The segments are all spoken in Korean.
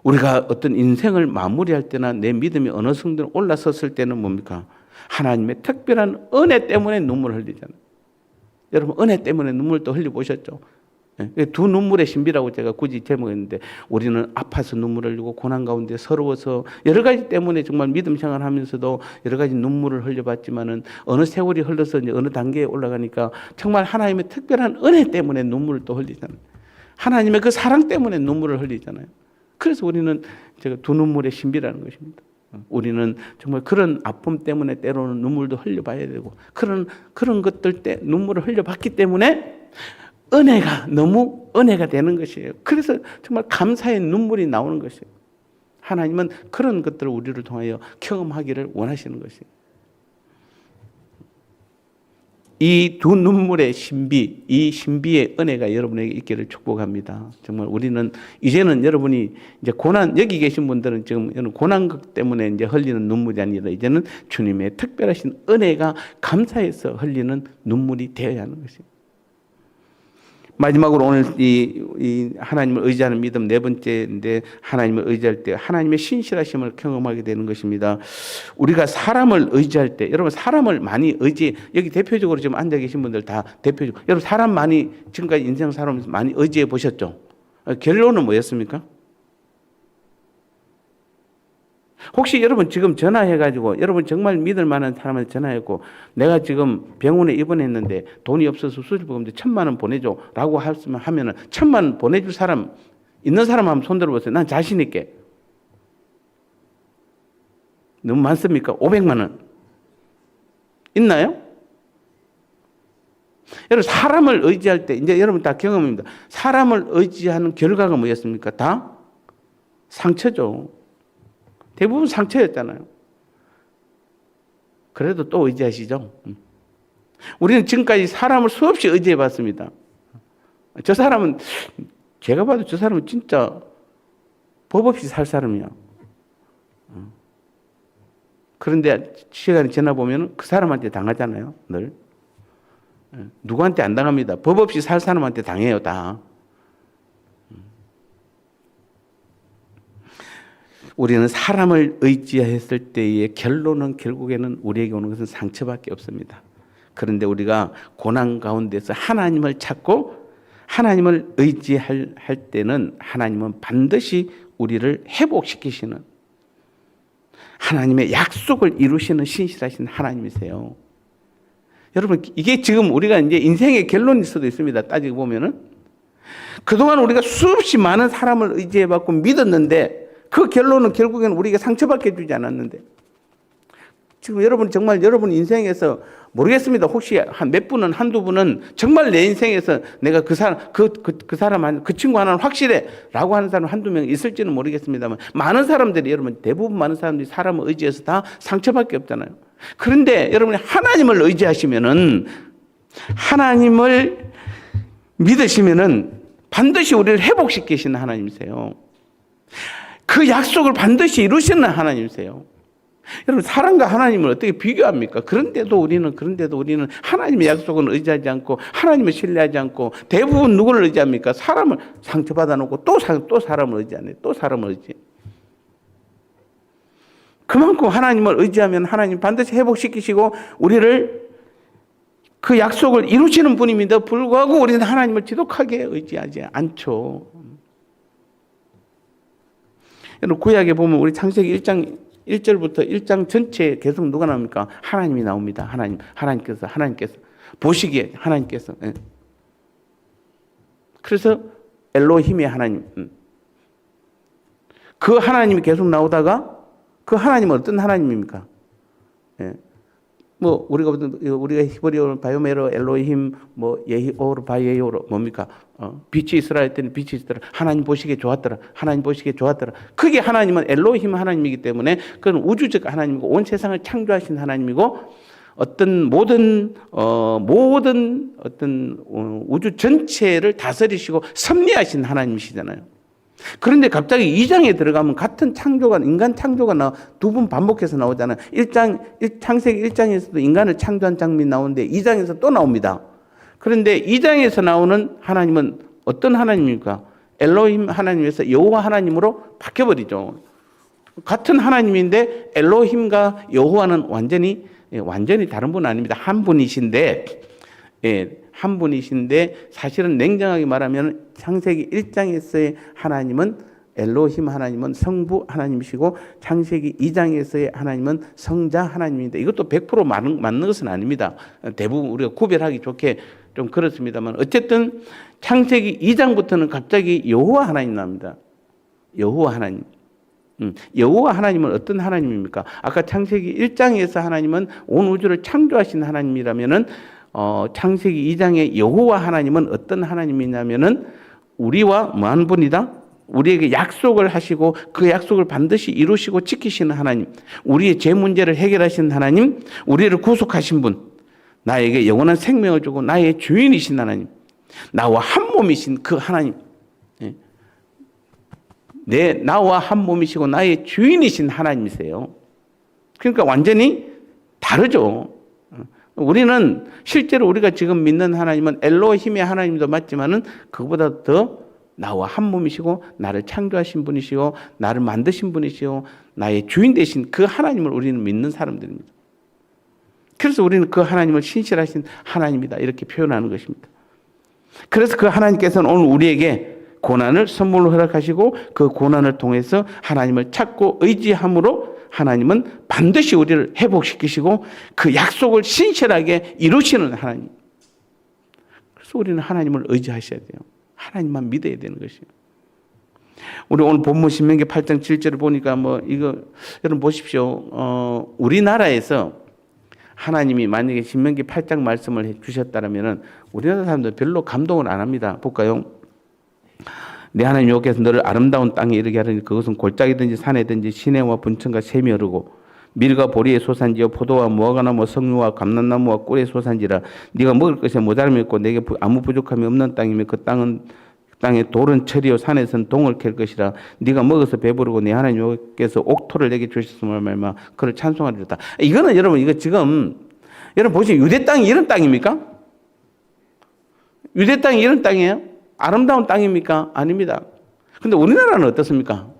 우리가 어떤 인생을 마무리할 때나 내 믿음이 어느 정도 올라섰을 때는 뭡니까? 하나님의 특별한 은혜 때문에 눈물을 흘리잖아요. 여러분 은혜 때문에 눈물도 흘려보셨죠? 두 눈물의 신비라고 제가 굳이 제목했는데, 우리는 아파서 눈물을 흘리고 고난 가운데 서러워서 여러 가지 때문에 정말 믿음 생활하면서도 여러 가지 눈물을 흘려봤지만은 어느 세월이 흘러서 이제 어느 단계에 올라가니까 정말 하나님의 특별한 은혜 때문에 눈물을 또 흘리잖아요. 하나님의 그 사랑 때문에 눈물을 흘리잖아요. 그래서 우리는 제가 두 눈물의 신비라는 것입니다. 우리는 정말 그런 아픔 때문에 때로는 눈물도 흘려봐야 되고, 그런 것들 때 눈물을 흘려봤기 때문에 은혜가 너무 은혜가 되는 것이에요. 그래서 정말 감사의 눈물이 나오는 것이에요. 하나님은 그런 것들을 우리를 통하여 경험하기를 원하시는 것이에요. 이 두 눈물의 신비, 이 신비의 은혜가 여러분에게 있기를 축복합니다. 정말 우리는 이제는 여러분이 이제 고난, 여기 계신 분들은 지금 고난 때문에 이제 흘리는 눈물이 아니라 이제는 주님의 특별하신 은혜가 감사해서 흘리는 눈물이 되어야 하는 것입니다. 마지막으로 오늘 이 하나님을 의지하는 믿음 네 번째인데, 하나님을 의지할 때 하나님의 신실하심을 경험하게 되는 것입니다. 우리가 사람을 의지할 때, 여러분 사람을 많이 여기 대표적으로 지금 앉아 계신 분들 다 대표적으로, 여러분 사람 많이 지금까지 인생 살아오면서 많이 의지해 보셨죠? 결론은 뭐였습니까? 혹시 여러분 지금 전화해가지고 여러분 정말 믿을 만한 사람한테 전화했고, 내가 지금 병원에 입원했는데 돈이 없어서 수술보험인데 1,000만 원 보내줘 라고 하면은 1,000만 원 보내줄 사람 있는 사람 한번 손 들어보세요. 난 자신 있게. 너무 많습니까? 500만 원 있나요? 여러분 사람을 의지할 때, 이제 여러분 다 경험입니다. 사람을 의지하는 결과가 뭐였습니까? 다 상처죠. 대부분 상처였잖아요. 그래도 또 의지하시죠. 우리는 지금까지 사람을 수없이 의지해 봤습니다. 저 사람은, 제가 봐도 저 사람은 진짜 법 없이 살 사람이야. 그런데 시간이 지나보면 그 사람한테 당하잖아요. 늘. 누구한테 안 당합니다. 법 없이 살 사람한테 당해요. 다. 우리는 사람을 의지했을 때의 결론은 결국에는 우리에게 오는 것은 상처밖에 없습니다. 그런데 우리가 고난 가운데서 하나님을 찾고 하나님을 의지할 때는 하나님은 반드시 우리를 회복시키시는, 하나님의 약속을 이루시는 신실하신 하나님이세요. 여러분 이게 지금 우리가 이제 인생의 결론일 수도 있습니다. 따지고 보면은 그동안 우리가 수없이 많은 사람을 의지해봤고 믿었는데 그 결론은 결국에는 우리가 상처받게 주지 않았는데, 지금 여러분 정말 여러분 인생에서 모르겠습니다. 혹시 한 몇 분은 한두 분은 정말 내 인생에서 내가 그 사람 그 친구 하나는 확실해라고 하는 사람 한두 명 있을지는 모르겠습니다만, 많은 사람들이, 여러분 대부분 많은 사람들이 사람을 의지해서 다 상처밖에 없잖아요. 그런데 여러분이 하나님을 의지하시면은, 하나님을 믿으시면은 반드시 우리를 회복시키시는 하나님이세요. 그 약속을 반드시 이루시는 하나님이세요. 여러분 사람과 하나님을 어떻게 비교합니까? 그런데도 우리는 하나님의 약속은 의지하지 않고 하나님을 신뢰하지 않고 대부분 누구를 의지합니까? 사람을 상처받아 놓고 또 사람을 의지하네. 또 사람을 의지해. 그만큼 하나님을 의지하면 하나님 반드시 회복시키시고 우리를 그 약속을 이루시는 분임에도 불구하고 우리는 하나님을 지독하게 의지하지 않죠. 여러분 구약에 보면 우리 창세기 1장 1절부터 1장 전체에 계속 누가 나옵니까? 하나님이 나옵니다. 하나님께서 보시기에 하나님께서. 예. 그래서 엘로힘의 하나님. 그 하나님이 계속 나오다가 그 하나님은 어떤 하나님입니까? 예. 뭐 우리가 히브리어로 바요메로 엘로힘 예히오르 바예요로 뭡니까? 빛이 있으라 했더니 빛이 있더라. 하나님 보시기에 좋았더라. 하나님 보시기에 좋았더라. 그게 하나님은 엘로힘 하나님이기 때문에 그건 우주적 하나님이고 온 세상을 창조하신 하나님이고 모든 우주 전체를 다스리시고 섭리하신 하나님이시잖아요. 그런데 갑자기 2장에 들어가면 같은 인간 창조가 두 번 반복해서 나오잖아요. 창세기 1장에서도 인간을 창조한 장면이 나오는데 2장에서 또 나옵니다. 그런데 2장에서 나오는 하나님은 어떤 하나님입니까? 엘로힘 하나님에서 여호와 하나님으로 바뀌어버리죠. 같은 하나님인데 엘로힘과 여호와는 완전히 다른 분 아닙니다. 한 분이신데, 한 분이신데 사실은 냉정하게 말하면 창세기 1장에서의 하나님은 엘로힘 하나님은 성부 하나님이시고 창세기 2장에서의 하나님은 성자 하나님인데 이것도 100% 맞는 것은 아닙니다. 대부분 우리가 구별하기 좋게 좀 그렇습니다만 어쨌든 창세기 2장부터는 갑자기 여호와 하나님 나옵니다. 여호와 하나님. 여호와 하나님은 어떤 하나님입니까? 아까 창세기 1장에서 하나님은 온 우주를 창조하신 하나님이라면은 창세기 2장의 여호와 하나님은 어떤 하나님이냐면은 우리와 한 분이다. 우리에게 약속을 하시고 그 약속을 반드시 이루시고 지키시는 하나님, 우리의 죄 문제를 해결하신 하나님, 우리를 구속하신 분, 나에게 영원한 생명을 주고 나의 주인이신 하나님, 나와 한 몸이신 그 하나님, 나와 한 몸이시고 나의 주인이신 하나님이세요. 그러니까 완전히 다르죠. 우리는 실제로 우리가 지금 믿는 하나님은 엘로힘의 하나님도 맞지만은 그보다 더 나와 한 몸이시고 나를 창조하신 분이시고 나를 만드신 분이시고 나의 주인 되신 그 하나님을 우리는 믿는 사람들입니다. 그래서 우리는 그 하나님을 신실하신 하나님이다 이렇게 표현하는 것입니다. 그래서 그 하나님께서는 오늘 우리에게 고난을 선물로 허락하시고 그 고난을 통해서 하나님을 찾고 의지함으로 하나님은 반드시 우리를 회복시키시고 그 약속을 신실하게 이루시는 하나님. 그래서 우리는 하나님을 의지하셔야 돼요. 하나님만 믿어야 되는 것이에요. 우리 오늘 본문 신명기 8장 7절을 보니까 이거 여러분 보십시오. 우리나라에서 하나님이 만약에 신명기 8장 말씀을 해 주셨다면은 우리나라 사람들 별로 감동을 안 합니다. 볼까요? 내 하나님 여호와께서 너를 아름다운 땅에 이르게 하리니 그것은 골짜기든지 산이든지 시내와 분천과 샘이 흐르고 밀과 보리의 소산지요 포도와 무화과나무 석류와 감람나무와 꿀의 소산지라. 네가 먹을 것이 모자람이 있고 내게 아무 부족함이 없는 땅이며 그 땅에 돌은 철이요 산에서는 동을 캘 것이라. 네가 먹어서 배부르고 내 하나님 여호와께서 옥토를 내게 주셨음을 말마 그를 찬송하리로다. 이거는 여러분 이거 지금 여러분 보시면 유대 땅이 이런 땅입니까? 유대 땅이 이런 땅이에요? 아름다운 땅입니까? 아닙니다. 근데 우리나라는 어떻습니까?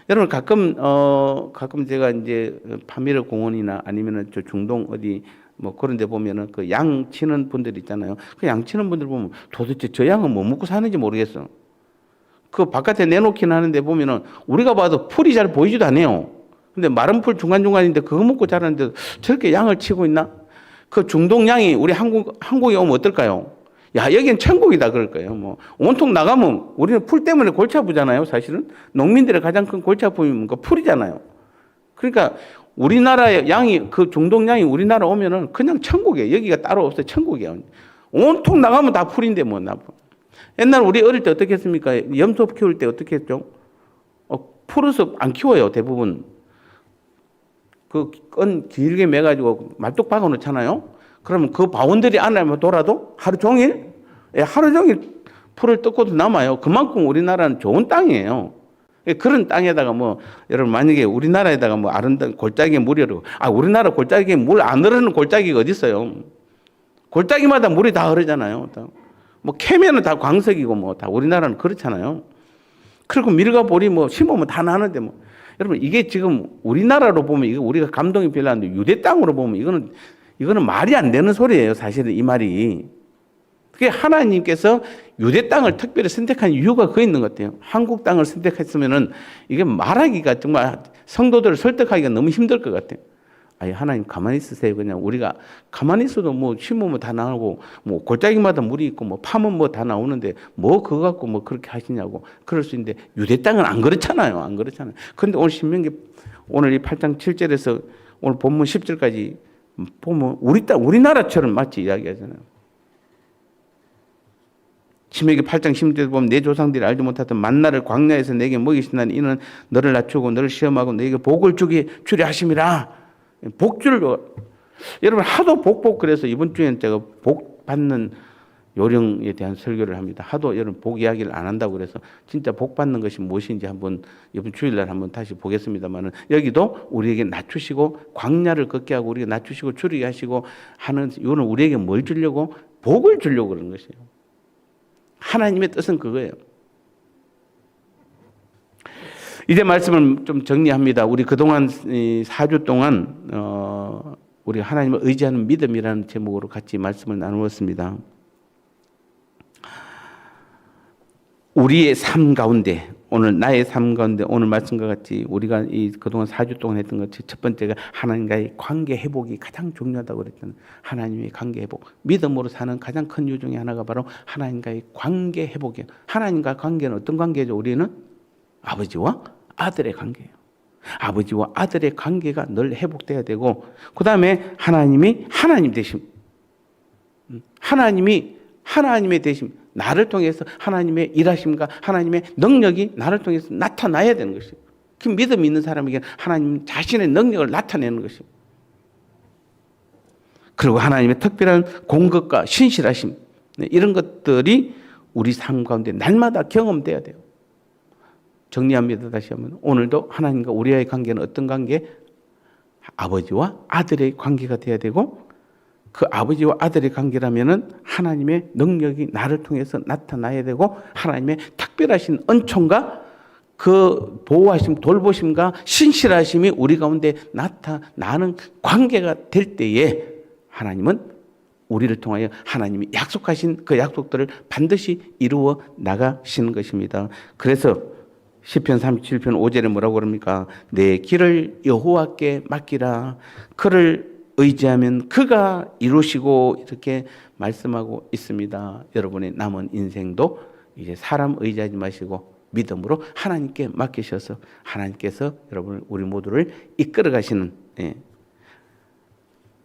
여러분 가끔 제가 이제 파미르 공원이나 아니면은 저 중동 어디 그런 데 보면은 그 양 치는 분들 있잖아요. 그 양 치는 분들 보면 도대체 저 양은 뭐 먹고 사는지 모르겠어. 그 바깥에 내놓기는 하는데 보면은 우리가 봐도 풀이 잘 보이지도 않아요. 근데 마른 풀 중간중간인데 그거 먹고 자라는데 저렇게 양을 치고 있나? 그 중동 양이 우리 한국에 오면 어떨까요? 야, 여기는 천국이다 그럴 거예요. 온통 나가면 우리는 풀 때문에 골치 아프잖아요. 사실은 농민들의 가장 큰 골치 아픔이 그 풀이잖아요. 그러니까 우리나라의 양이 그 중동 양이 우리나라 오면은 그냥 천국이에요. 여기가 따로 없어요. 천국이에요. 온통 나가면 다 풀인데 옛날 우리 어릴 때 어떻게 했습니까? 염소 키울 때 어떻게 했죠? 풀어서 안 키워요. 대부분 그 끈 길게 매가지고 말뚝 박아 놓잖아요. 그러면 그 바운더리 안에만 돌아도 하루 종일 풀을 뜯고도 남아요. 그만큼 우리나라는 좋은 땅이에요. 그런 땅에다가 여러분 만약에 우리나라에다가 아름다운 골짜기에 물이 흐르고 우리나라 골짜기에 물 안 흐르는 골짜기가 어디 있어요? 골짜기마다 물이 다 흐르잖아요. 캐면은 다 광석이고 다 우리나라는 그렇잖아요. 그리고 밀과 보리 심으면 다 나는데 여러분 이게 지금 우리나라로 보면 이거 우리가 감동이 별로 안 돼. 유대 땅으로 보면 이거는 말이 안 되는 소리예요. 사실은 이 말이. 그게 하나님께서 유대 땅을 특별히 선택한 이유가 그거 있는 것 같아요. 한국 땅을 선택했으면은 이게 말하기가 정말 성도들을 설득하기가 너무 힘들 것 같아요. 하나님 가만히 있으세요. 그냥 우리가 가만히 있어도 심으면 다 나오고 골짜기마다 물이 있고 파면 다 나오는데 그거 갖고 그렇게 하시냐고 그럴 수 있는데 유대 땅은 안 그렇잖아요. 안 그렇잖아요. 그런데 오늘 신명기 오늘 이 8장 7절에서 오늘 본문 10절까지 보면 우리나라처럼 마치 이야기하잖아요. 신명기 8장 10절에 보면 내 조상들이 알지 못하던 만나를 광야에서 내게 먹이신다니 이는 너를 낮추고 너를 시험하고 너에게 복을 주려 하심이라. 복주를 여러분 하도 복복 그래서 이번 주에는 제가 복 받는 요령에 대한 설교를 합니다. 하도 여러분 복 이야기를 안 한다고 그래서 진짜 복 받는 것이 무엇인지 한번 이번 주일날 한번 다시 보겠습니다만은 여기도 우리에게 낮추시고 광야를 걷게 하고 우리에게 낮추시고 줄이게 하시고 하는 이거는 우리에게 뭘 주려고 복을 주려고 그러는 것이에요. 하나님의 뜻은 그거예요. 이제 말씀을 좀 정리합니다. 우리 그동안 4주 동안 우리 하나님을 의지하는 믿음이라는 제목으로 같이 말씀을 나누었습니다. 우리의 삶 가운데, 오늘 나의 삶 가운데 오늘 말씀과 같이 우리가 이 그동안 4주 동안 했던 것 첫 번째가 하나님과의 관계 회복이 가장 중요하다고 그랬잖아요. 하나님의 관계 회복. 믿음으로 사는 가장 큰 이유 중에 하나가 바로 하나님과의 관계 회복이에요. 하나님과 관계는 어떤 관계죠? 우리는 아버지와 아들의 관계예요. 아버지와 아들의 관계가 늘 회복돼야 되고, 그 다음에 하나님이 하나님 되심. 하나님이 하나님의 되심. 나를 통해서 하나님의 일하심과 하나님의 능력이 나를 통해서 나타나야 되는 것이에요. 그 믿음이 있는 사람에게 하나님 자신의 능력을 나타내는 것입니다. 그리고 하나님의 특별한 공급과 신실하심, 이런 것들이 우리 삶 가운데 날마다 경험돼야 돼요. 정리합니다. 다시 한번. 오늘도 하나님과 우리와의 관계는 어떤 관계? 아버지와 아들의 관계가 돼야 되고, 그 아버지와 아들의 관계라면은 하나님의 능력이 나를 통해서 나타나야 되고, 하나님의 특별하신 은총과 그 보호하심, 돌보심과 신실하심이 우리 가운데 나타나는 관계가 될 때에 하나님은 우리를 통하여 하나님이 약속하신 그 약속들을 반드시 이루어 나가시는 것입니다. 그래서 시편 37편 5절에 뭐라고 그럽니까? 내 길을 여호와께 맡기라. 그를 의지하면 그가 이루시고, 이렇게 말씀하고 있습니다. 여러분의 남은 인생도 이제 사람 의지하지 마시고 믿음으로 하나님께 맡기셔서 하나님께서 여러분 우리 모두를 이끌어 가시는,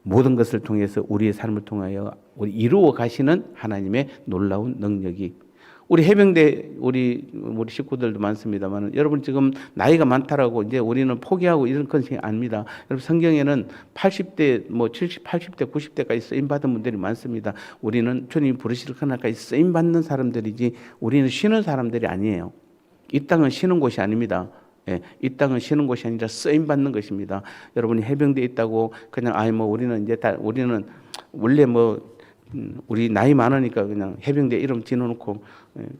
모든 것을 통해서 우리의 삶을 통하여 우리 이루어 가시는 하나님의 놀라운 능력이, 우리 해병대 우리 식구들도 많습니다만, 여러분 지금 나이가 많다라고 이제 우리는 포기하고 이런 것이 아닙니다. 여러분 성경에는 80대, 70, 80대, 90대까지 쓰임 받은 분들이 많습니다. 우리는 주님 부르실 그날까지 쓰임 받는 사람들이지 우리는 쉬는 사람들이 아니에요. 이 땅은 쉬는 곳이 아닙니다. 이 땅은 쉬는 곳이 아니라 쓰임 받는 것입니다. 여러분이 해병대에 있다고 그냥 우리는 이제 우리는 원래 우리 나이 많으니까 그냥 해병대 이름 지어놓고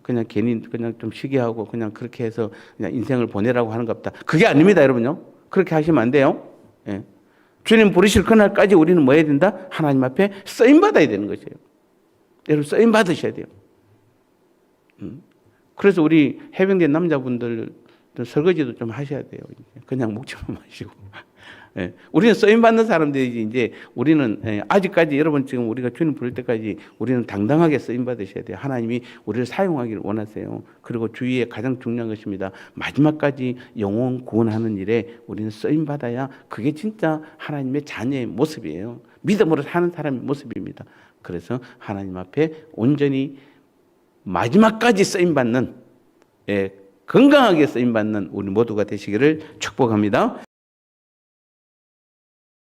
그냥 괜히 그냥 좀 쉬게 하고 그냥 그렇게 해서 그냥 인생을 보내라고 하는 것 같다. 그게 아닙니다, 여러분요. 그렇게 하시면 안 돼요. 주님 부르실 그날까지 우리는 뭐 해야 된다? 하나님 앞에 쓰임 받아야 되는 것이에요. 여러분 쓰임 받으셔야 돼요. 그래서 우리 해병대 남자분들 설거지도 좀 하셔야 돼요. 그냥 묵지만 마시고. 우리는 쓰임 받는 사람들이지, 이제 우리는 아직까지 여러분 지금 우리가 주님 부를 때까지 우리는 당당하게 쓰임 받으셔야 돼요. 하나님이 우리를 사용하기를 원하세요. 그리고 주위에 가장 중요한 것입니다. 마지막까지 영혼 구원하는 일에 우리는 쓰임 받아야 그게 진짜 하나님의 자녀의 모습이에요. 믿음으로 사는 사람의 모습입니다. 그래서 하나님 앞에 온전히 마지막까지 쓰임 받는, 건강하게 쓰임 받는 우리 모두가 되시기를 축복합니다.